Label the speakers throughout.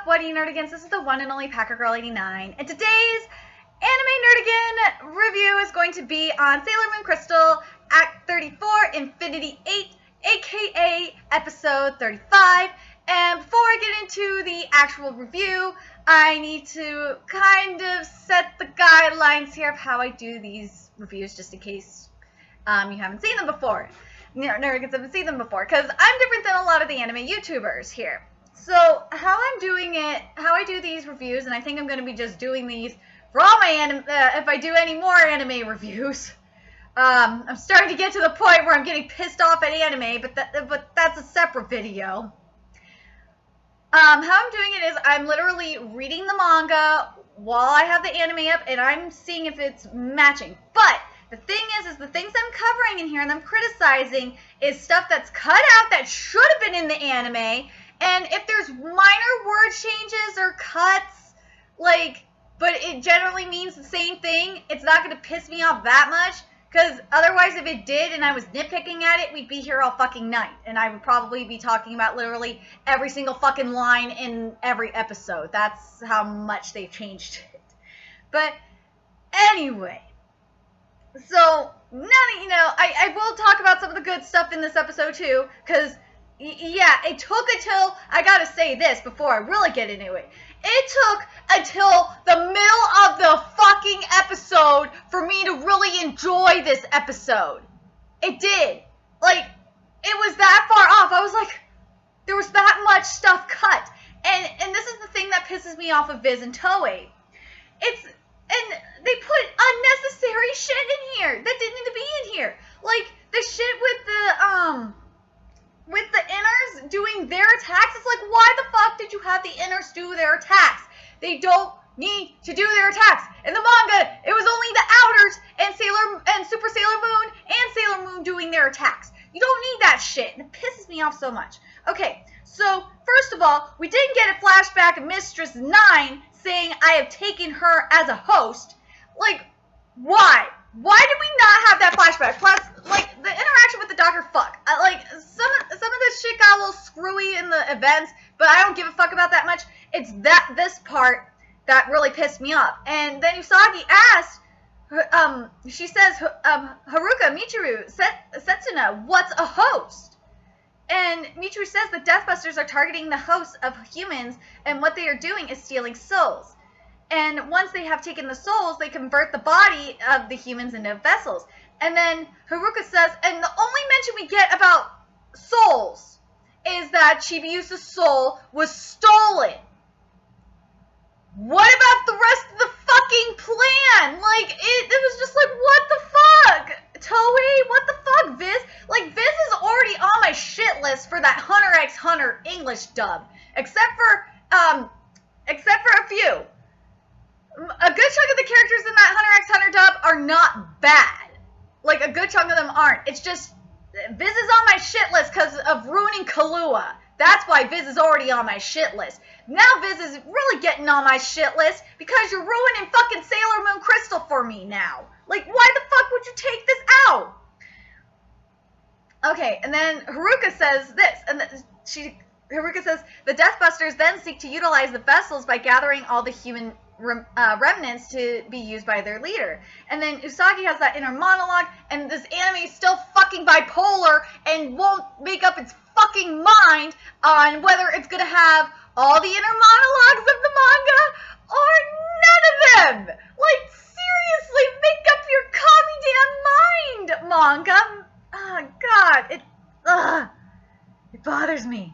Speaker 1: up, What Do You Nerdigans? This is the one and only Packer Girl 89, and today's Anime Nerdigan review is going to be on Sailor Moon Crystal Act 34, Infinity 8, aka Episode 35. And before I get into the actual review, I need to kind of set the guidelines here of how I do these reviews, just in case you haven't seen them before. Nerdigans haven't seen them before, because I'm different than a lot of the anime YouTubers here. So how I'm doing it, how I do these reviews, and I think I'm going to be just doing these for all my anime, if I do any more anime reviews. I'm starting to get to the point where I'm getting pissed off at anime, but that's a separate video. How I'm doing it is I'm literally reading the manga while I have the anime up, and I'm seeing if it's matching. But the thing is the things I'm covering in here and I'm criticizing is stuff that's cut out that should have been in the anime. And if there's minor word changes or cuts, but it generally means the same thing, it's not going to piss me off that much. Because otherwise, if it did and I was nitpicking at it, we'd be here all fucking night. And I would probably be talking about literally every single fucking line in every episode. That's how much they've changed it. But anyway, so now that you know, I will talk about some of the good stuff in this episode too. Because yeah, it took until, I gotta say this before I really get into it. It took until the middle of the fucking episode for me to really enjoy this episode. It did. It was that far off. I was like, there was that much stuff cut. And this is the thing that pisses me off of Viz and Toei. And they put unnecessary shit in here that didn't need to be in here. Like, the shit with the inners doing their attacks. It's like, why the fuck did you have the inners do their attacks? They don't need to do their attacks. In the manga, it was only the outers and Super Sailor Moon and Sailor Moon doing their attacks. You don't need that shit. It pisses me off so much. Okay, so first of all, we didn't get a flashback of Mistress 9 saying I have taken her as a host. Like, why? Why did we not have that flashback? Plus, the interaction with the doctor, fuck. Some of this shit got a little screwy in the events, but I don't give a fuck about that much. It's this part that really pissed me off. And then Usagi asked, she says, Haruka, Michiru, Setsuna, what's a host? And Michiru says the Deathbusters are targeting the hosts of humans, and what they are doing is stealing souls. And once they have taken the souls, they convert the body of the humans into vessels. And then Haruka says, and the only mention we get about souls is that Chibiusa's soul was stolen. What about the rest of the fucking plan? It was just like, what the fuck? Toei, what the fuck, Viz? Viz is already on my shit list for that Hunter x Hunter English dub. Except for a few. A good chunk of the characters in that Hunter x Hunter dub are not bad. A good chunk of them aren't. It's just, Viz is on my shit list because of ruining Kahlua. That's why Viz is already on my shit list. Now Viz is really getting on my shit list because you're ruining fucking Sailor Moon Crystal for me now. Why the fuck would you take this out? Okay, and then Haruka says this, and Haruka says, the Deathbusters then seek to utilize the vessels by gathering all the human remnants to be used by their leader. And then Usagi has that inner monologue, and this anime is still fucking bipolar and won't make up its fucking mind on whether it's gonna have all the inner monologues of the manga or none of them. Seriously, make up your calming damn mind, manga. Oh god, it bothers me.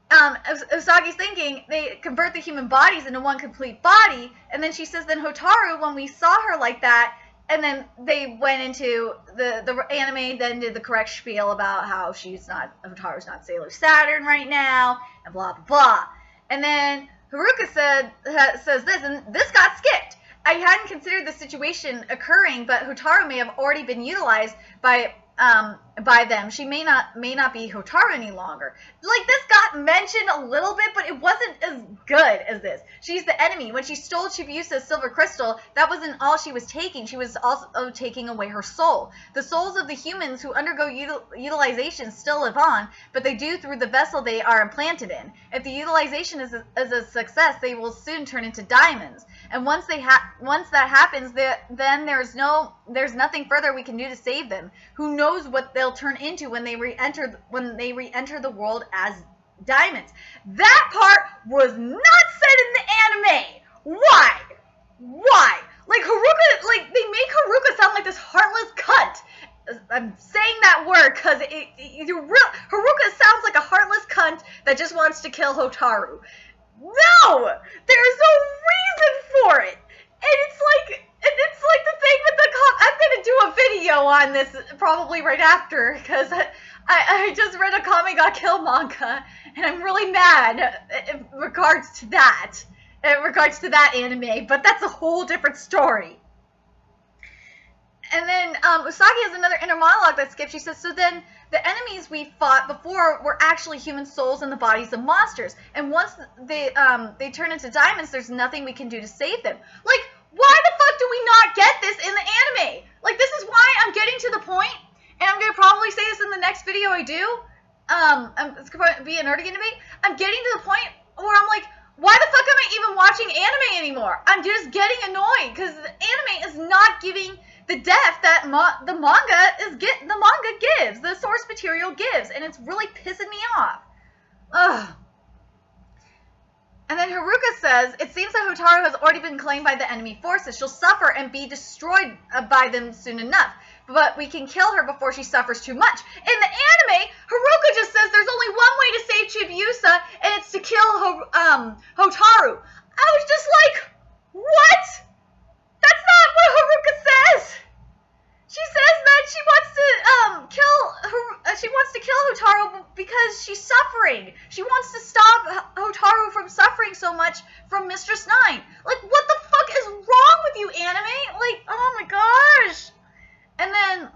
Speaker 1: Usagi's thinking they convert the human bodies into one complete body, and then she says, then Hotaru, when we saw her like that, and then they went into the anime, then did the correct spiel about how Hotaru's not Sailor Saturn right now, and blah blah blah. And then Haruka says this, and this got skipped. I hadn't considered the situation occurring, but Hotaru may have already been utilized by them. She may not be Hotaru any longer. This got got mentioned a little bit, but it wasn't as good as this. She's the enemy. When she stole Chibiusa's silver crystal, that wasn't all she was taking. She was also taking away her soul. The souls of the humans who undergo utilization still live on, but they do through the vessel they are implanted in. If the utilization is a success, they will soon turn into diamonds. And once that happens, then there's nothing further we can do to save them. Who knows what they'll turn into when they re-enter the world as diamonds? That part was not said in the anime. Why? Why? Like Haruka, like they make Haruka sound like this heartless cunt. I'm saying that word because Haruka sounds like a heartless cunt that just wants to kill Hotaru. No! There's no reason for it! And it's like the thing with the I'm gonna do a video on this probably right after, because I just read a Kame ga Kill manga, and I'm really mad in regards to that anime, but that's a whole different story. And then Usagi has another inner monologue that skips. She says, so then the enemies we fought before were actually human souls in the bodies of monsters. And once they turn into diamonds, there's nothing we can do to save them. Like, why the fuck do we not get this in the anime? Like, this is why I'm getting to the point, and I'm going to probably say this in the next video I do. It's going to be a Nerdigan debate. I'm getting to the point where I'm like, why the fuck am I even watching anime anymore? I'm just getting annoyed because the anime is not giving the depth that the manga gives, the source material gives, and it's really pissing me off. Ugh. And then Haruka says, it seems that Hotaru has already been claimed by the enemy forces. She'll suffer and be destroyed by them soon enough. But we can kill her before she suffers too much. In the anime, Haruka just says there's only one way to save Chibiusa, and it's to kill Hotaru. I was just like, what? That's not what Haruka says. She says that she wants to kill Hotaru because she's suffering. She wants to stop Hotaru from suffering so much from Mistress Nine. Like, what the fuck is wrong with you, anime? Like, oh my gosh. And then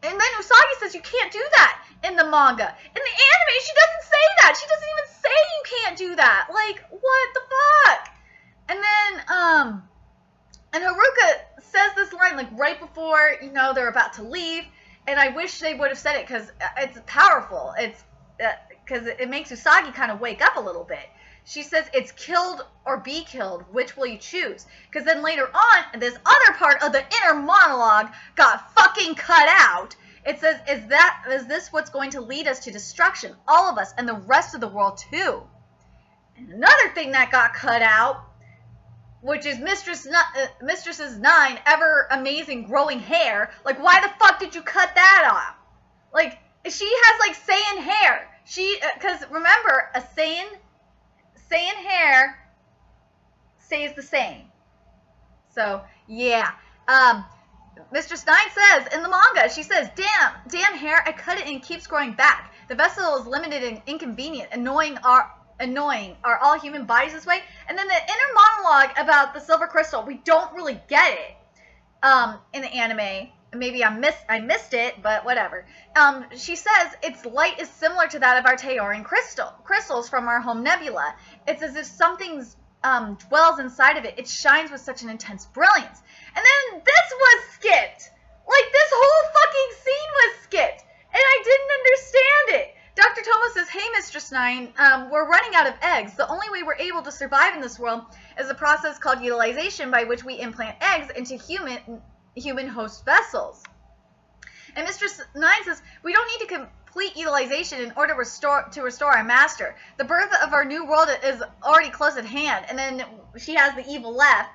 Speaker 1: Usagi says you can't do that in the manga. In the anime, she doesn't say that. She doesn't even say you can't do that. Like, what the fuck? And then, and Haruka says this line, like, right before, they're about to leave. And I wish they would have said it, because it's powerful. It's, because it makes Usagi kind of wake up a little bit. She says, it's killed or be killed. Which will you choose? Because then later on, this other part of the inner monologue got fucking cut out. It says, is this what's going to lead us to destruction? All of us and the rest of the world too. And another thing that got cut out, which is Mistress's Nine ever amazing growing hair. Like, why the fuck did you cut that off? Like, she has like Saiyan hair. Because remember, a Saiyan hair stays the same. So, yeah. Mistress Nine says, in the manga, she says, damn hair, I cut it and it keeps growing back. The vessel is limited and inconvenient. Annoying. Are all human bodies this way? And then the inner monologue about the silver crystal, we don't really get it in the anime. Maybe I missed it, but whatever. She says its light is similar to that of our Teorin crystals from our home nebula. It's as if something dwells inside of it. It shines with such an intense brilliance. And then this was skipped. Like, this whole fucking scene was skipped. And I didn't understand it. Dr. Tomo says, hey, Mistress Nine, we're running out of eggs. The only way we're able to survive in this world is a process called utilization, by which we implant eggs into human host vessels. And Mistress Nine says, we don't need to complete utilization in order to restore our master. The birth of our new world is already close at hand. And then she has the evil lab,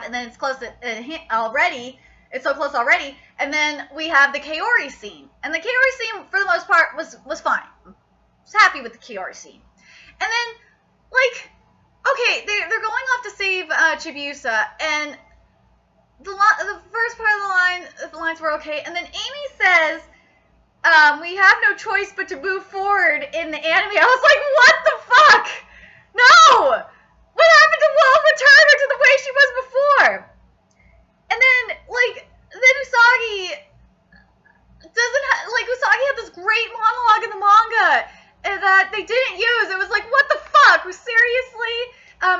Speaker 1: and then it's close at hand already. It's so close already. And then we have the Kaori scene. And the Kaori scene, for the most part, was fine. I was happy with the Kaori scene. And then, like, okay, they're going off to save Chibiusa, and the first part of the lines were okay. And then Amy says, we have no choice but to move forward in the anime. I was like, what the fuck? No! What happened to return her to the way she was before? And then, like, Usagi Usagi had this great monologue in the manga that they didn't use. It was like, what the fuck? Seriously?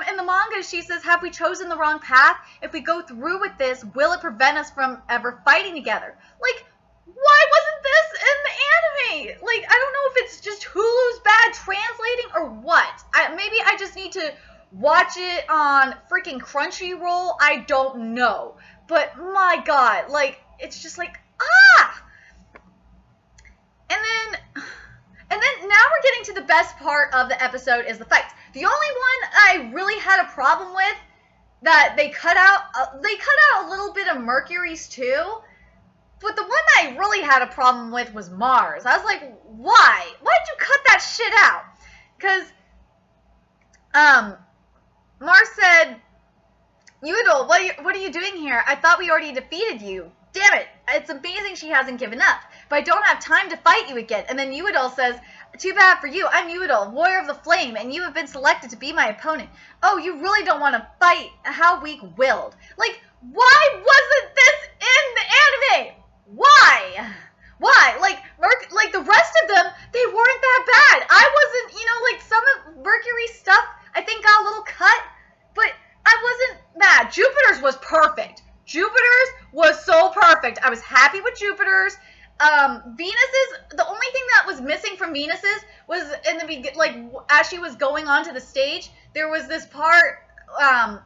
Speaker 1: In the manga, she says, have we chosen the wrong path? If we go through with this, will it prevent us from ever fighting together? Like, why wasn't this in the anime? Like, I don't know if it's just Hulu's bad translating or what. Maybe I just need to watch it on freaking Crunchyroll. I don't know. But my god, like, it's just like, ah! And then now we're getting to the best part of the episode is the fights. The only one I really had a problem with that they cut out a little bit of Mercury's too. But the one I really had a problem with was Mars. I was like, why? Why'd you cut that shit out? Because Mars said, Udall, what are you doing here? I thought we already defeated you. Damn it. It's amazing she hasn't given up. But I don't have time to fight you again. And then Udall says, too bad for you. I'm Udall, Warrior of the Flame, and you have been selected to be my opponent. Oh, you really don't want to fight. How weak-willed. Like, why wasn't this in the anime? Why? Why? Like the rest of them, they weren't that bad. I wasn't, like some of Mercury's stuff, I think got a little cut, but I wasn't mad. Jupiter's was perfect. Jupiter's was so perfect. I was happy with Jupiter's. Venus's, the only thing that was missing from Venus's was in the as she was going onto the stage, there was this part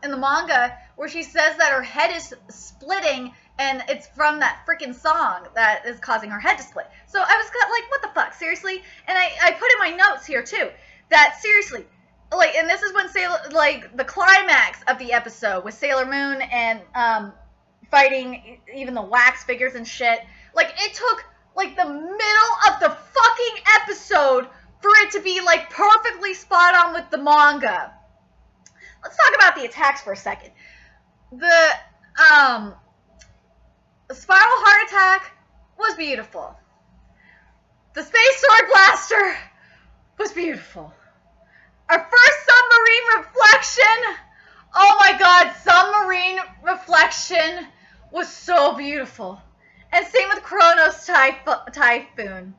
Speaker 1: in the manga where she says that her head is splitting, and it's from that freaking song that is causing her head to split. So I was like, what the fuck, seriously? And I put in my notes here too that seriously, like, and this is when the climax of the episode with Sailor Moon and fighting even the wax figures and shit. Like, it took like the middle of the fucking episode for it to be like perfectly spot on with the manga. Let's talk about the attacks for a second. The Spiral Heart Attack was beautiful. The Space Sword Blaster was beautiful. Our first Submarine Reflection. Oh my god, Submarine Reflection was so beautiful. And same with Chronos Typhoon.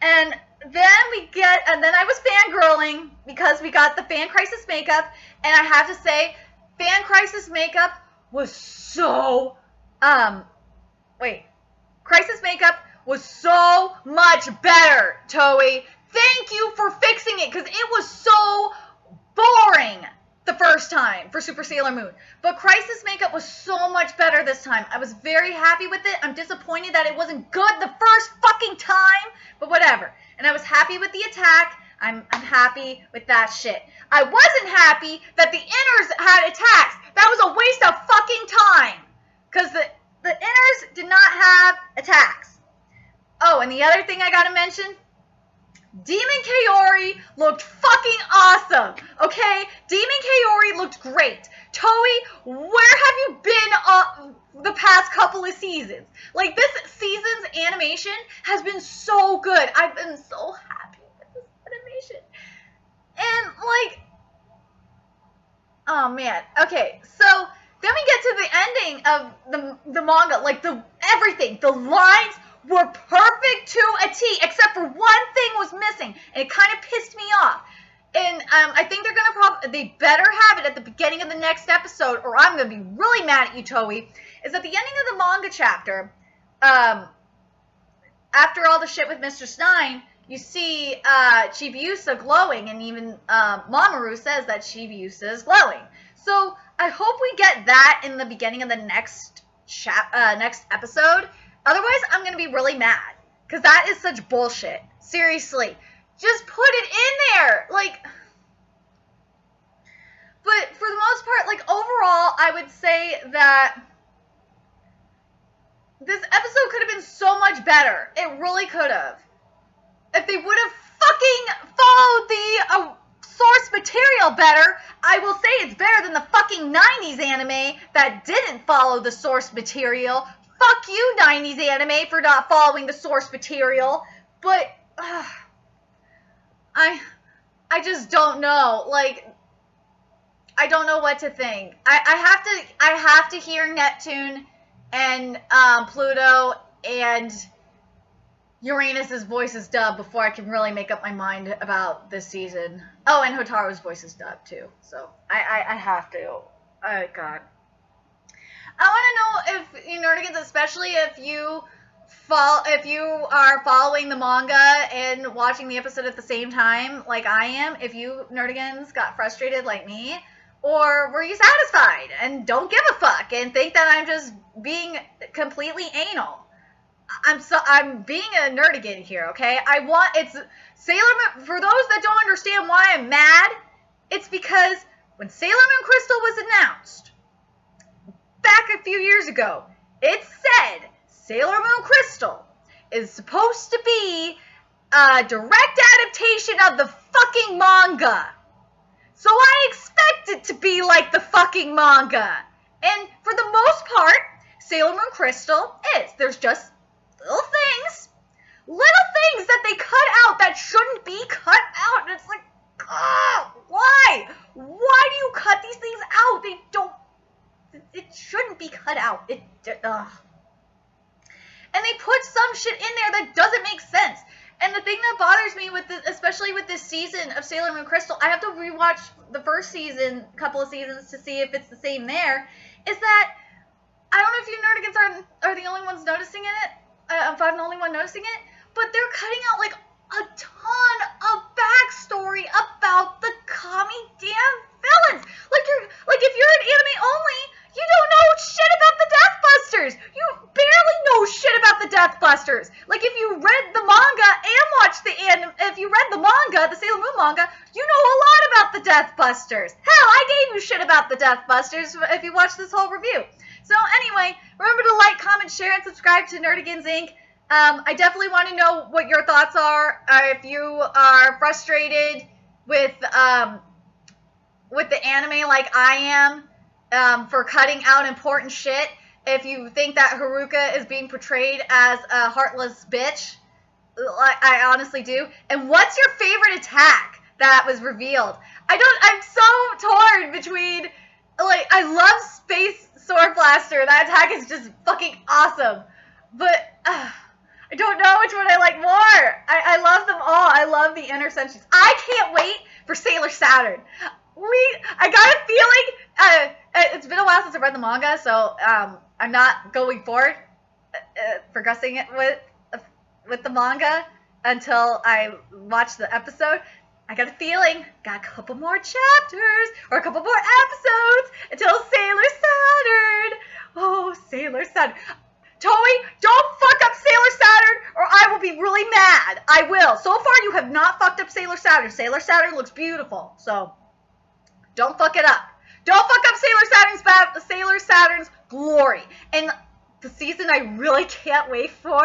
Speaker 1: And then I was fangirling because we got the Fan Crisis makeup, and I have to say, Fan Crisis makeup was so, Crisis makeup was so much better, Toei. Thank you for fixing it, because it was so boring the first time for Super Sailor Moon. But Crisis makeup was so much better this time. I was very happy with it. I'm disappointed that it wasn't good the first fucking time, but whatever. And I was happy with the attack. I'm happy with that shit. I wasn't happy that the inners had attacks. That was a waste of fucking time. Because the inners did not have attacks. Oh, and the other thing I gotta mention, Demon Kaori looked fucking awesome, okay? Demon Kaori looked great. Toei, where have you been the past couple of seasons? Like, this season's animation has been so good. I've been so happy with this animation. And, like, oh, man. Okay, so then we get to the ending of the manga. Like, everything, the lines were perfect to a T, except for one thing was missing, and it kind of pissed me off. And I think they're gonna they better have it at the beginning of the next episode, or I'm gonna be really mad at you, Toei. Is at the ending of the manga chapter, after all the shit with Mr. Stein, you see Chibiusa glowing, and even Mamoru says that Chibiusa is glowing. So I hope we get that in the beginning of the next episode. Otherwise, I'm going to be really mad. Because that is such bullshit. Seriously. Just put it in there. Like, but for the most part, like, overall, I would say that this episode could have been so much better. It really could have. If they would have fucking followed the source material better, I will say it's better than the fucking 90s anime that didn't follow the source material. Fuck you, 90s anime, for not following the source material. But, I just don't know. Like, I don't know what to think. I have to hear Neptune and Pluto and Uranus's voice is dubbed before I can really make up my mind about this season. Oh, and Hotaru's voice is dubbed too. So I have to. Oh God. I want to know if you Nerdigans, especially if you are following the manga and watching the episode at the same time, like I am, if you Nerdigans got frustrated like me, or were you satisfied and don't give a fuck and think that I'm just being completely anal? I'm being a nerdigan here, okay? It's Sailor Moon. For those that don't understand why I'm mad, it's because when Sailor Moon Crystal was announced back a few years ago, it said Sailor Moon Crystal is supposed to be a direct adaptation of the fucking manga. So I expect it to be like the fucking manga. And for the most part, Sailor Moon Crystal is. There's just little things that they cut out that shouldn't be cut out. And it's like, why? Why do you cut these things out? They don't, it shouldn't be cut out. And they put some shit in there that doesn't make sense. And the thing that bothers me with this, especially with this season of Sailor Moon Crystal, I have to rewatch the first season, couple of seasons, to see if it's the same there, is that I don't know if you Nerdigans are the only ones noticing it, if I'm the only one noticing it, but they're cutting out like a ton of backstory about the Kami damn villains. Like if you're an anime only, you don't know shit about the Deathbusters. You barely know shit about the Deathbusters. Like if you read the manga and watched the anime, if you read the manga, the Sailor Moon manga, you know a lot about the Deathbusters. Hell, I gave you shit about the Deathbusters if you watched this whole review. So anyway, remember to like, comment, share, and subscribe to Nerdigans Inc. I definitely want to know what your thoughts are. If you are frustrated with the anime like I am, for cutting out important shit. If you think that Haruka is being portrayed as a heartless bitch, I honestly do. And what's your favorite attack that was revealed? I'm so torn between, like, I love Space Sword Blaster. That attack is just fucking awesome. But I don't know which one I like more. I love them all. I love the interceptions. I can't wait for Sailor Saturn. I got a feeling, it's been a while since I read the manga, so I'm not going forward progressing it with the manga until I watch the episode. I got a feeling, got a couple more chapters or a couple more episodes until Sailor Saturn. Oh, Sailor Saturn. Toei, don't fuck up Sailor Saturn or I will be really mad. I will. So far, you have not fucked up Sailor Saturn. Sailor Saturn looks beautiful, so don't fuck it up. Don't fuck up Sailor Saturn's glory. And the season I really can't wait for.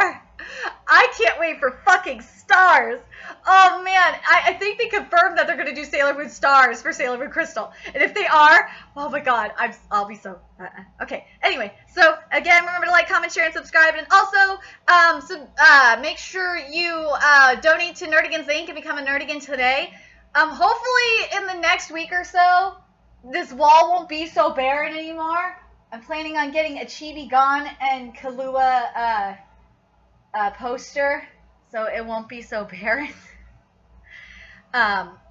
Speaker 1: I can't wait for fucking Stars. Oh man, I think they confirmed that they're gonna do Sailor Moon Stars for Sailor Moon Crystal. And if they are, oh my god, I'll be so okay. Anyway, so again, remember to like, comment, share, and subscribe, and also make sure you donate to Nerdigans Inc. and become a Nerdigan today. Hopefully in the next week or so, this wall won't be so barren anymore. I'm planning on getting a Chibi Gon and Kahlua poster, so it won't be so barren.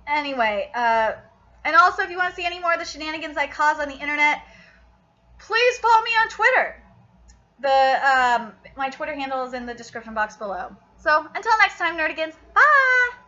Speaker 1: Anyway, and also if you want to see any more of the shenanigans I cause on the internet, please follow me on Twitter. My Twitter handle is in the description box below. So until next time, Nerdigans, bye!